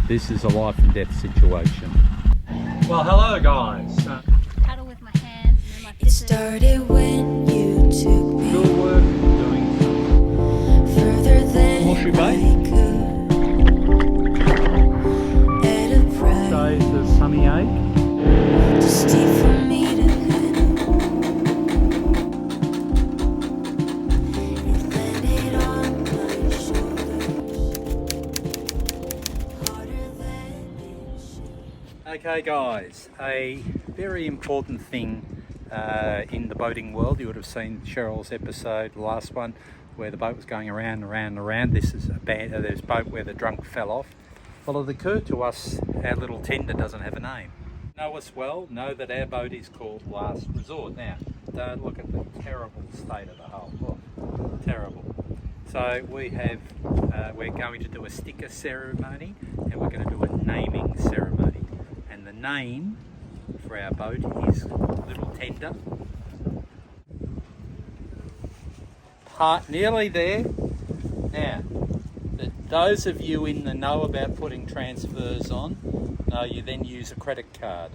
This is a life and death situation. Well, hello guys. Paddle with my hands and then my It fists. started when you took me Good work doing further than Horseshoe I Bay. could. At a price days of sunny ache. too steep for me to handle. It landed on my shoulders, harder than it should. Okay guys, a very important thing in the boating world. You would have seen Cheryl's episode, the last one, where the boat was going around and around and around. This is there's a boat where the drunk fell off. Well, it occurred to us our little tender doesn't have a name. Know us well, know that our boat is called Last Resort. Now, don't look at the terrible state of the hull. Oh, terrible. So we have, we're going to do a sticker ceremony and we're going to do a naming ceremony. And the name for our boat is Little Tender. Nearly there. Now, those of you in the know about putting transfers on, know you then use a credit card.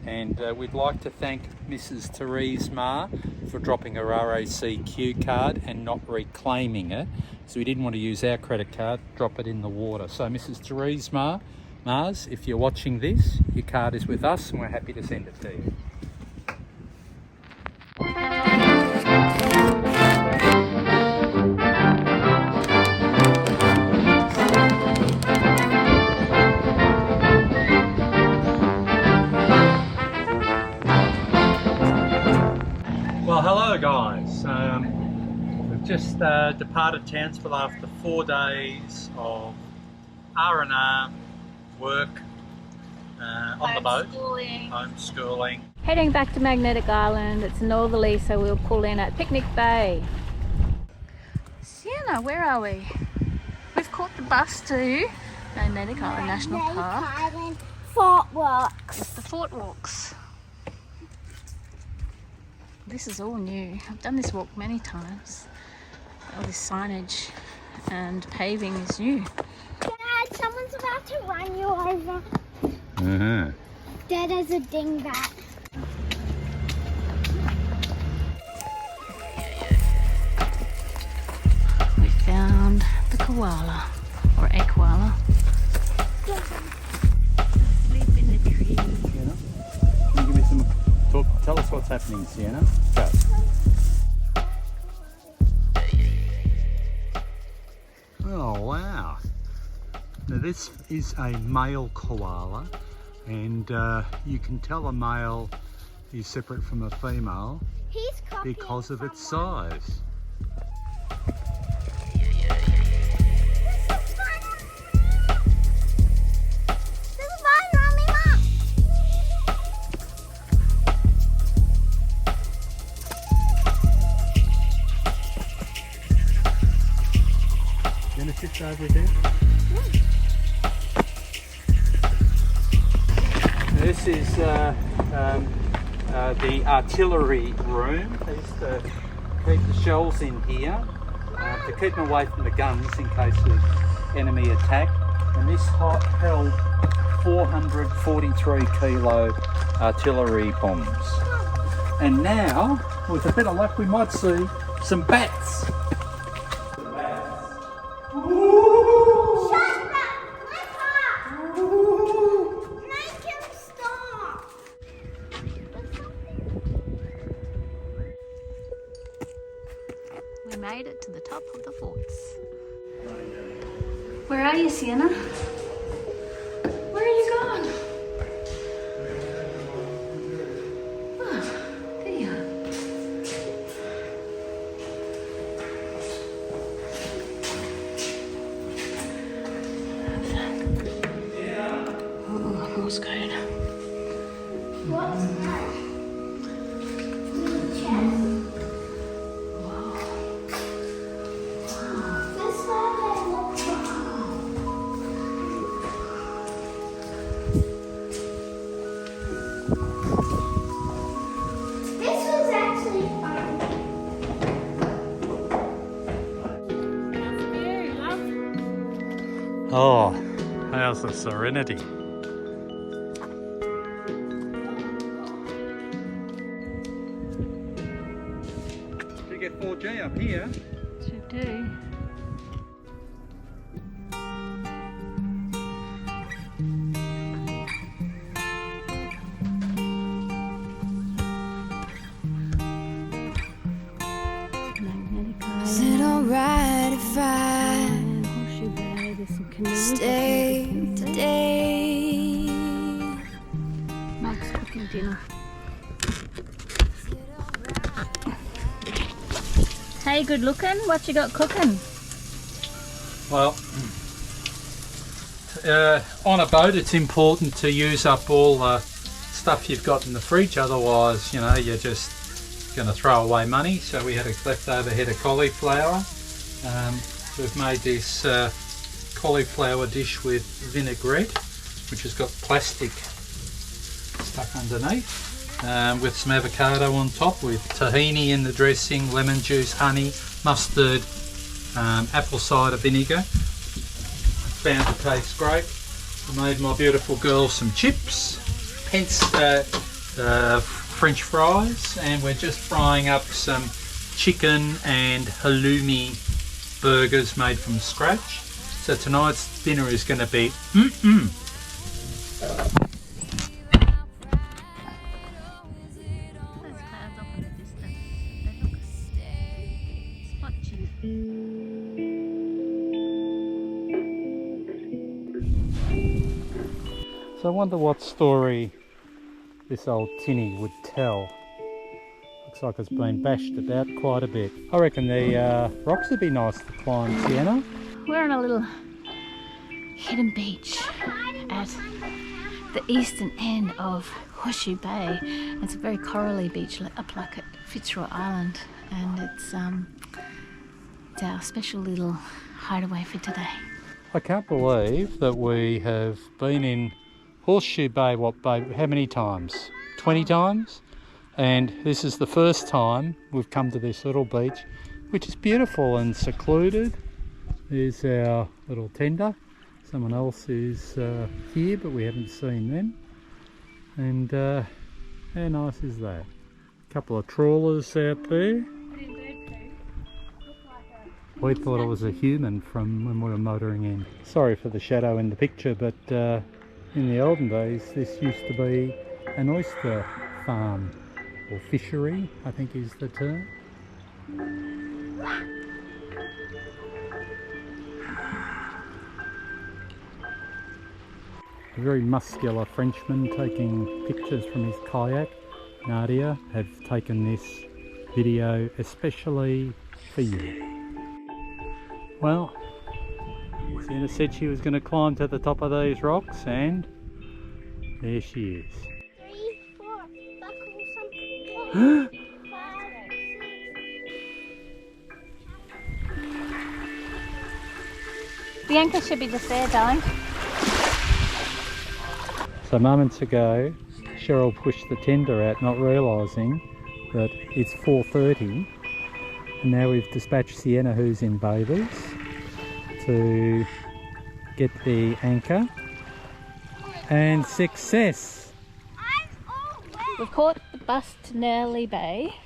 And we'd like to thank Mrs. Therese Ma for dropping her RACQ card and not reclaiming it. So we didn't want to use our credit card, drop it in the water. So Mrs. Therese Mars, if you're watching this, your card is with us and we're happy to send it to you. Well, hello guys. We've just departed Townsville after 4 days of R&R, work on the boat, homeschooling. Heading back to Magnetic Island. It's northerly, so we'll pull in at Picnic Bay. Sienna, where are we? We've caught the bus to Magnetic Island National Park. Island, Fort Works. It's the Fort Walks. This is all new. I've done this walk many times. All this signage and paving is new. Dad, someone's about to run you over. Uh-huh. Dad has a dingbat. We found the koala, or a koala. Sleep in the tree. Sienna, can you give me some talk? Tell us what's happening, Sienna. Go. Oh wow! Now this is a male koala, and you can tell a male is separate from a female He's copying because of its someone. size. This is fine, Mommy, Mom. You want to sit over there? This is the artillery room. They used to keep the shells in here to keep them away from the guns in case of enemy attack. And this held 443 kilo artillery bombs. And now, with a bit of luck, we might see some bats. Shut that! My car! Make him stop! We made it to the top of the forts. Where are you, Sienna? Where are you going? Oh, there you are. Oh, Morse code. What's that? This one I look for. This was actually fun. Oh, How's the serenity? Do you get 4G up here? Should do. Is it alright if I stay today? Mike's cooking dinner. Hey, good looking. What you got cooking? Well, on a boat it's important to use up all the stuff you've got in the fridge, otherwise, you know, you're just going to throw away money. So we had a leftover head of cauliflower. We've made this cauliflower dish with vinaigrette, which has got plastic stuck underneath, with some avocado on top, with tahini in the dressing, lemon juice, honey, mustard, apple cider vinegar. Found it tastes great. I made my beautiful girl some chips, hence French fries, and we're just frying up some chicken and halloumi burgers made from scratch. So tonight's dinner is going to be Those clouds off in the distance. They look spotty. So I wonder what story this old tinny would tell. Looks like it's been bashed about quite a bit. I reckon the rocks would be nice to climb, Sienna. We're on a little hidden beach at the eastern end of Horseshoe Bay. It's a very corally beach up like at Fitzroy Island, and it's our special little hideaway for today. I can't believe that we have been in Horseshoe Bay, how many times? 20 times? And this is the first time we've come to this little beach, which is beautiful and secluded. There's our little tender. Someone else is here, but we haven't seen them. And how nice is that? A couple of trawlers out there. We thought it was a human from when we were motoring in. Sorry for the shadow in the picture, but in the olden days this used to be an oyster farm, or fishery, I think is the term. A very muscular Frenchman taking pictures from his kayak. Nadia have taken this video especially for you. Well, Sienna said she was going to climb to the top of these rocks, and there she is. 3, 4, buckle some 5, 6. The anchor should be just there, darling. So moments ago, Cheryl pushed the tender out, not realising that it's 4:30, and now we've dispatched Sienna, who's in bathers, to get the anchor, and success! We've caught the bus to Nerley Bay.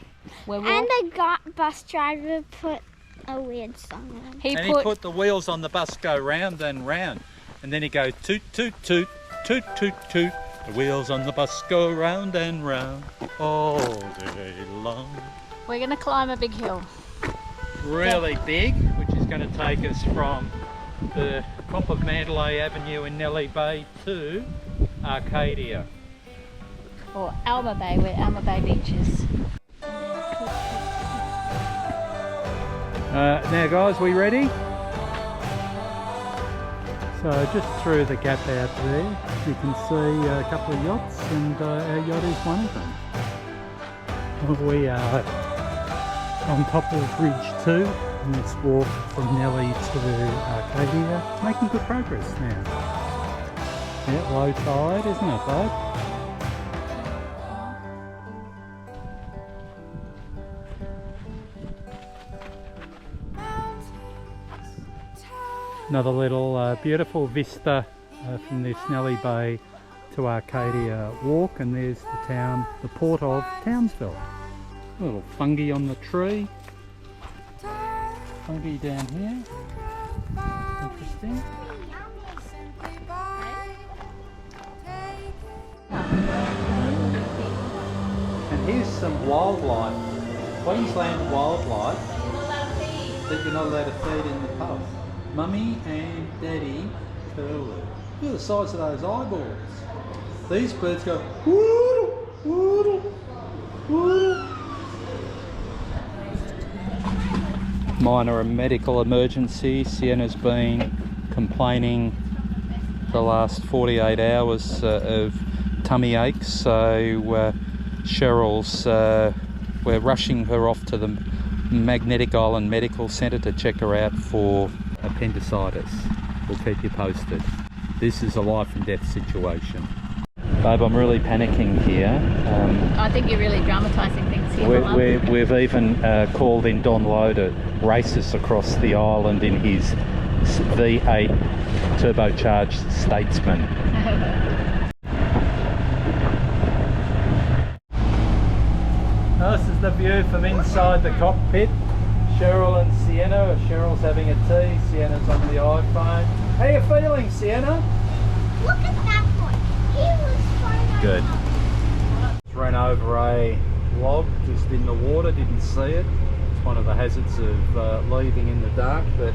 Where And the bus driver put a weird song on. he He put the wheels on the bus go round and round, and then he goes toot toot toot, toot toot toot. The wheels on the bus go round and round all day long. We're going to climb a big hill. Really big, which is going to take us from the top of Mandalay Avenue in Nellie Bay to Arcadia. Or Alma Bay, where Alma Bay Beach is. Now guys, we ready? So just through the gap out there, you can see a couple of yachts, and our yacht is one of them. We are on top of Ridge 2, and let's walk from Nellie to Arcadia, making good progress now. Yeah, low tide, isn't it, bud? Another little beautiful vista from this Nellie Bay to Arcadia walk, and there's the town, the port of Townsville. A little fungi on the tree. Fungi down here. Interesting. And here's some wildlife, Queensland wildlife that you're not allowed to feed in the pub. Mummy and Daddy Curlew. Look at the size of those eyeballs. These birds go woodle, woodle, woodle. Minor medical emergency. Sienna's been complaining the last 48 hours of tummy aches, so Cheryl's, we're rushing her off to the Magnetic Island Medical Centre to check her out for appendicitis. We'll keep you posted. This is a life and death situation. Babe, I'm really panicking here. I think you're really dramatising things here. We've even called in Don Lowe to race us across the island in his V8 turbocharged Statesman. This is the view from inside the cockpit. Cheryl and Sienna. Cheryl's having a tea, Sienna's on the iPhone. How are you feeling, Sienna? Look at that boy. He was fine. Good. Ran over a log just in the water, didn't see it. It's one of the hazards of leaving in the dark, but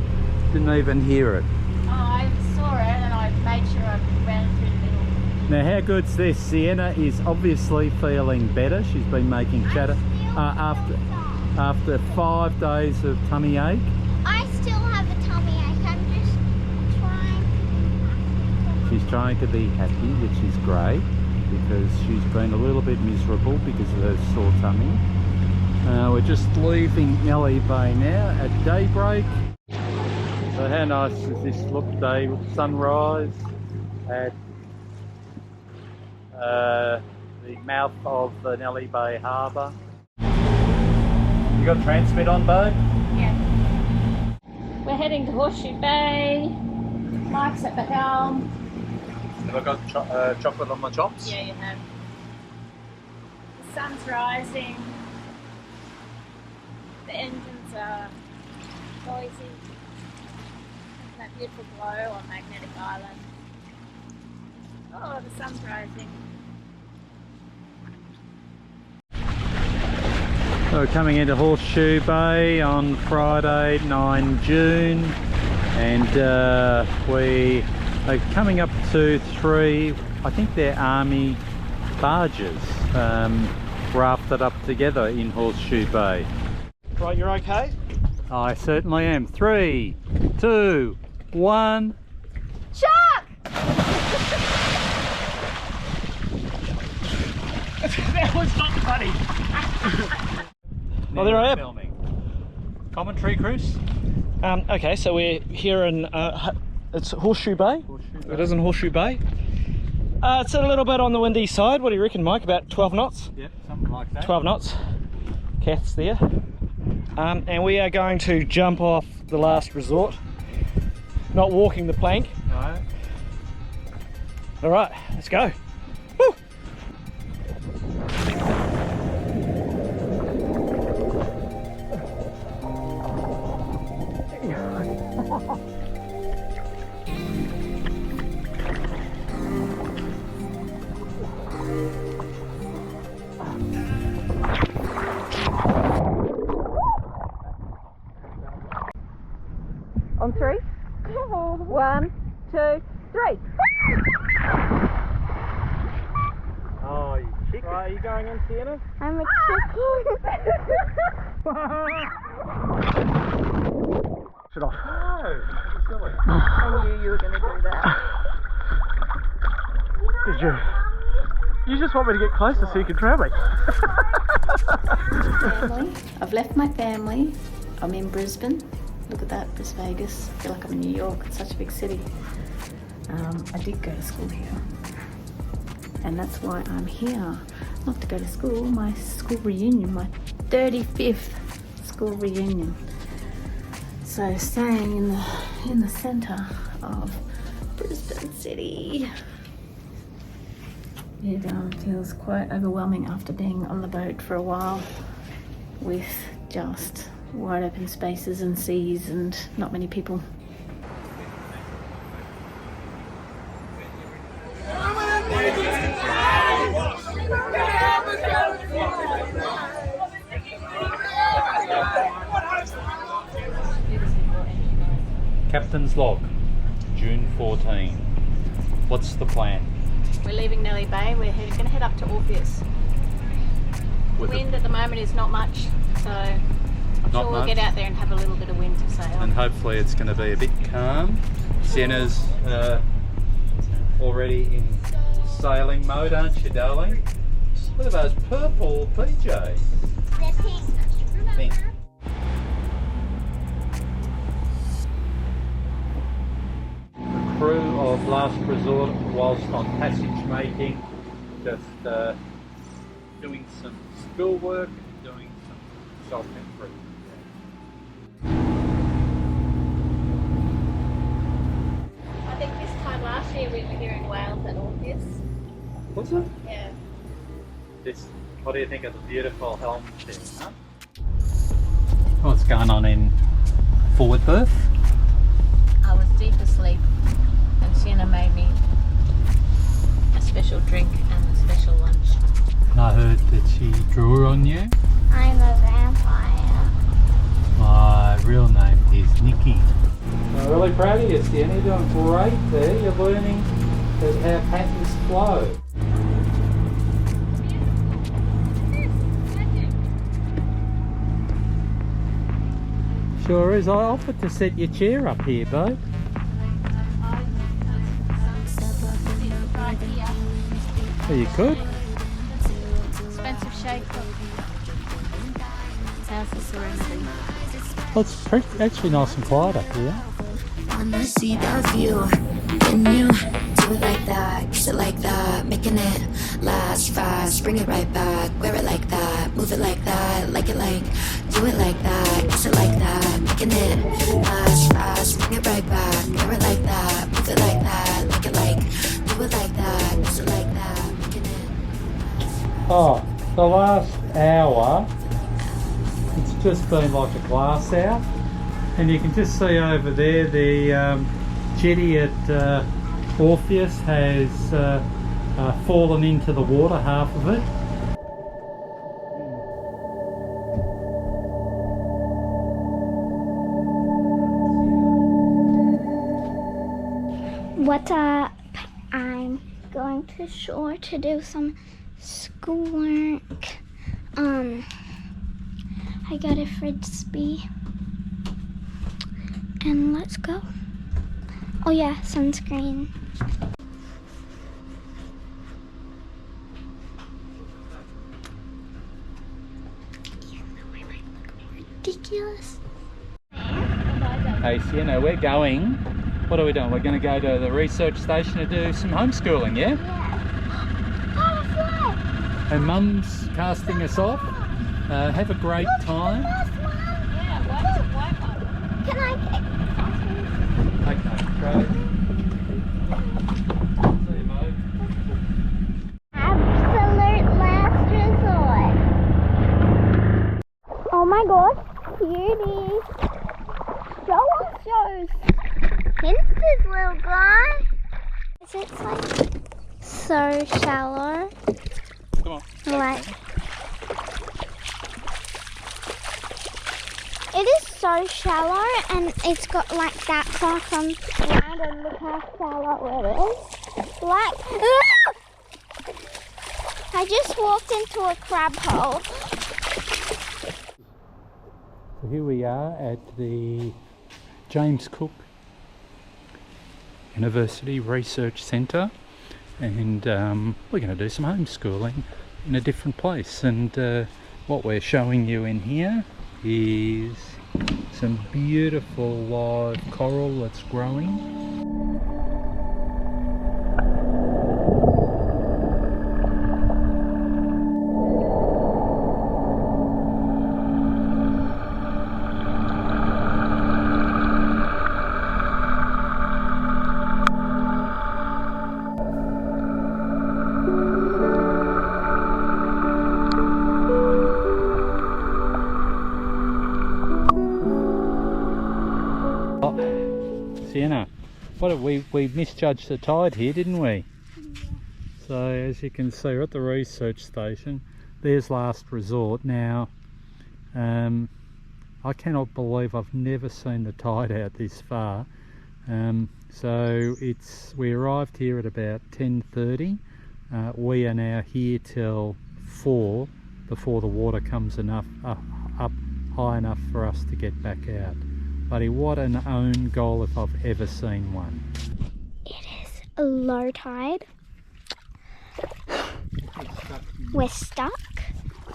didn't even hear it. Oh, I saw it and I made sure I ran through the middle. Now how good's this? Sienna is obviously feeling better. She's been making chatter after 5 days of tummy ache. I still have a tummy ache. I'm just trying. She's trying to be happy, which is great, because she's been a little bit miserable because of her sore tummy. We're just leaving Nellie Bay now at daybreak. So how nice does this look? Day sunrise at the mouth of the Nellie Bay Harbour. You got transmit on, babe? Yeah. We're heading to Horseshoe Bay. Mike's at the helm. Have I got chocolate on my chops? Yeah, you have. The sun's rising. The engines are noisy. That beautiful glow on Magnetic Island. Oh, the sun's rising. So we're coming into Horseshoe Bay on Friday, 9 June, and we are coming up to 3, I think they're army barges, rafted up together in Horseshoe Bay. Right, you're okay? I certainly am. 3, 2, 1. Shark! That was not funny. Well, there I am. Filming. Commentary, Chris? Okay, so we're here in it's Horseshoe Bay. It is in Horseshoe Bay. It's a little bit on the windy side. What do you reckon, Mike? About 12 knots? Yep, something like that. 12 knots. Kath's there. And we are going to jump off the last resort. Not walking the plank. No. All right, let's go. Woo! On 3? 1, 2, 3. Oh, you chick. Right, are you going in, Sienna? I'm a chicken. Shut off. No, silly. I knew you were going to do that. Did you? You just want me to get closer so you can travel me. Family. I've left my family. I'm in Brisbane. Look at that, Bris Vegas. I feel like I'm in New York. It's such a big city. I did go to school here. And that's why I'm here. Not to go to school, my school reunion, my 35th school reunion. So staying in the centre of Brisbane City. It feels quite overwhelming after being on the boat for a while with just wide open spaces and seas and not many people. Captain's log, June 14. What's the plan? We're leaving Nellie Bay. We're going to head up to Orpheus. Wind at the moment is not much, so I'm sure we'll get out there and have a little bit of wind to sail. And hopefully it's going to be a bit calm. Sienna's already in sailing mode, aren't you, darling? What are those purple PJs? They're pink. Pink. The crew of Last Resort, whilst on passage making, just doing some schoolwork, doing some self-improvement. I think this time last year we were here in Wales at Orpheus. Was it? Yeah. What do you think of the beautiful helm there, huh? What's going on in forward berth? I was deep asleep and Sienna made me a special drink and a special lunch. I heard that she drew on you. I'm a vampire. My real name is Nikki. I'm really proud of you, Sienna. You're doing great there. You're learning how patterns flow. Sure is. I offered to set your chair up here, babe. Oh, you could. Expensive shake. How's the serenity? Well, it's actually nice and quiet up here. Wanna see the view, then you do it like that, kiss it like that, making it last fast, bring it right back, wear it like that, move it like that, like it like, do it like that, kiss it like that, making it last fast, bring it right back, wear it like that, move it like that, like it like, do it like that, kiss it like that, making it. Oh, the last hour, it's just been like a glass out. And you can just see over there the jetty at Orpheus has fallen into the water, half of it. What I'm going to shore to do some schoolwork. I got a frisbee. And let's go. Oh yeah, sunscreen. Even though I might look ridiculous. Hey Sienna, we're going. What are we doing? We're going to go to the research station to do some homeschooling, yeah? Yeah. And Mum's casting us off. Have a great time. Can I pick? Okay, great. See you, mate. Absolute last resort. Oh my gosh, beauty. Show us yours. Hints, little guy. It's like so shallow. Come on. Like it is so shallow, and it's got like that far from land, and look how shallow it is. Like, I just walked into a crab hole. So here we are at the James Cook University Research Centre, and we're going to do some homeschooling in a different place. And what we're showing you in here is some beautiful live coral that's growing. what did we misjudged the tide here, didn't we? Yeah. So as you can see, we're at the research station. There's Last Resort. Now, I cannot believe I've never seen the tide out this far. So we arrived here at about 10:30. We are now here till 4 before the water comes up high enough for us to get back out. Buddy, what an own goal if I've ever seen one. It is a low tide. We're stuck.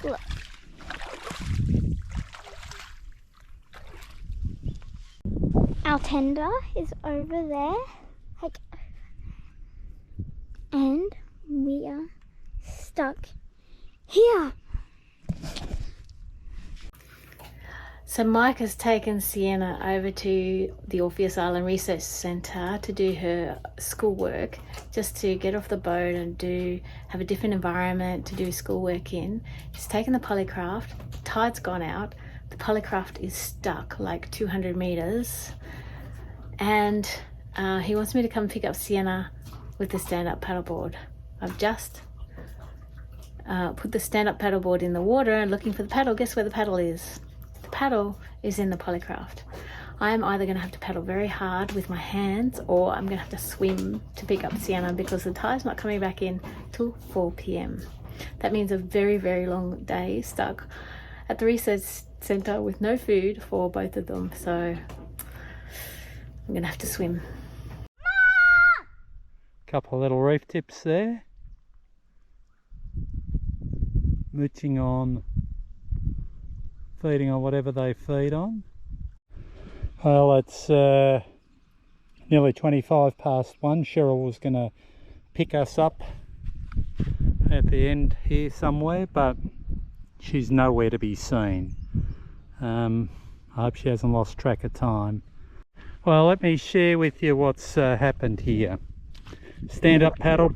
Look. Our tender is over there. Like, and we are stuck here. So Mike has taken Sienna over to the Orpheus Island Research Centre to do her schoolwork, just to get off the boat and have a different environment to do schoolwork in. He's taken the polycraft, the tide's gone out, the polycraft is stuck like 200 metres, and he wants me to come pick up Sienna with the stand-up paddleboard. I've just put the stand-up paddleboard in the water and looking for the paddle. Guess where the paddle is? The paddle is in the polycraft. I'm either going to have to paddle very hard with my hands, or I'm going to have to swim to pick up Sienna, because the tide's not coming back in till 4 p.m. That means a very, very long day stuck at the research centre with no food for both of them. So I'm going to have to swim. Couple of little reef tips there. Mooching on, feeding on whatever they feed on. Well, it's nearly 25 past 1. Cheryl was going to pick us up at the end here somewhere, but she's nowhere to be seen. I hope she hasn't lost track of time. Well, let me share with you what's happened here. Stand-up paddle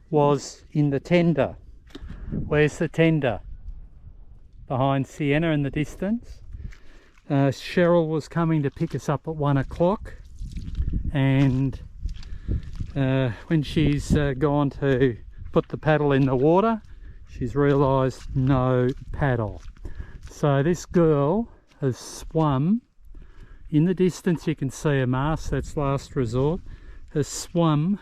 was in the tender. Where's the tender? Behind Sienna in the distance. Cheryl was coming to pick us up at 1 o'clock, and when she's gone to put the paddle in the water, she's realised no paddle. So this girl has swum in the distance. You can see a mast, that's Last Resort, has swum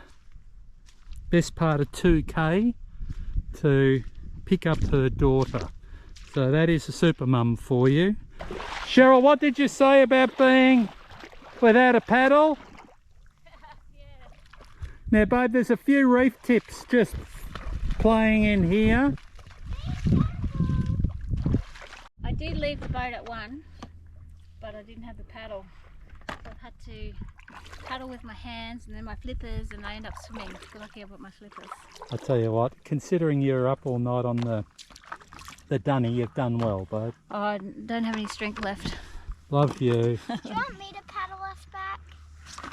best part of 2k to pick up her daughter. So that is a super mum for you. Cheryl, what did you say about being without a paddle? Now babe, there's a few reef tips just playing in here. I did leave the boat at 1, but I didn't have the paddle. So I've had to paddle with my hands and then my flippers, and I end up swimming. Feel lucky I've got my flippers. I tell you what, considering you're up all night on the dunny, you've done well, babe. Oh, I don't have any strength left. Love you. Do you want me to paddle us back?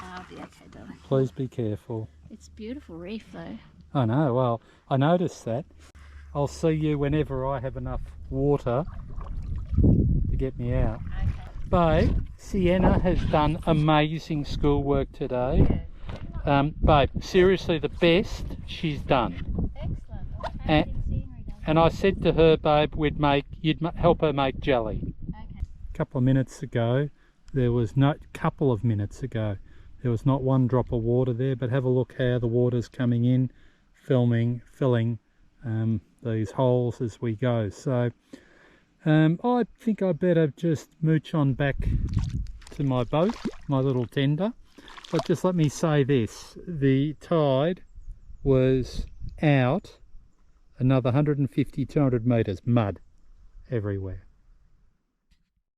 I'll be okay, darling. Please be careful. It's beautiful reef though. I know, well, I noticed that. I'll see you whenever I have enough water to get me out. Okay. Babe, Sienna has done amazing schoolwork today. Babe, seriously the best she's done. Excellent. And I said to her, babe, you'd help her make jelly. Okay. A couple of minutes ago, there was not one drop of water there, but have a look how the water's coming in, filling these holes as we go. So I think I better just mooch on back to my boat, my little tender. But just let me say this, the tide was out another 150, 200 metres, mud everywhere.